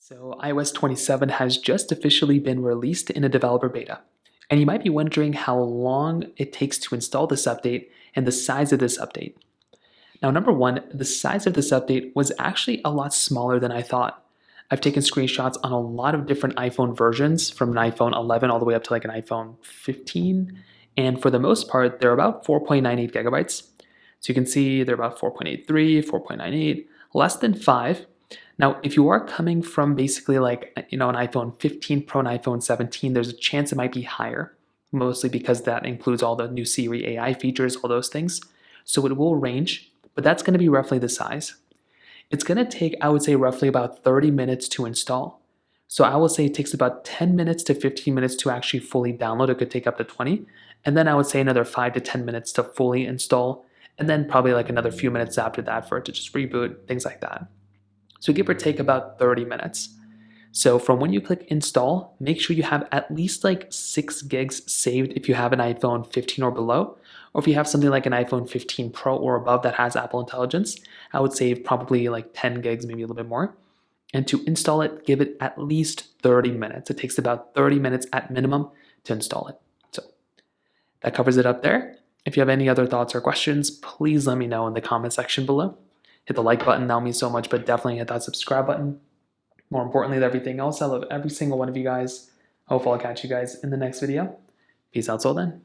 So iOS 27 has just officially been released in a developer beta. And you might be wondering how long it takes to install this update and the size of this update. Now, number one, the size of this update was actually a lot smaller than I thought. I've taken screenshots on a lot of different iPhone versions from an iPhone 11 all the way up to like an iPhone 15. And for the most part, they're about 4.98 gigabytes. So you can see they're about 4.83, 4.98, less than 5. Now, if you are coming from basically like, an iPhone 15 Pro and iPhone 17, there's a chance it might be higher, mostly because that includes all the new Siri AI features, all those things. So it will range, but that's going to be roughly the size. It's going to take, I would say, roughly about 30 minutes to install. So I will say it takes about 10 minutes to 15 minutes to actually fully download. It could take up to 20. And then I would say another 5 to 10 minutes to fully install. And then probably like another few minutes after that for it to just reboot, things like that. So give or take about 30 minutes. So from when you click install, make sure you have at least like 6 gigs saved if you have an iPhone 15 or below, or if you have something like an iPhone 15 Pro or above that has Apple Intelligence, I would save probably like 10 gigs, maybe a little bit more. And to install it, give it at least 30 minutes. It takes about 30 minutes at minimum to install it. So that covers it up there. If you have any other thoughts or questions, please let me know in the comment section below. Hit the like button, that'll mean so much, but definitely hit that subscribe button. More importantly than everything else, I love every single one of you guys. Hopefully I'll catch you guys in the next video. Peace out till then.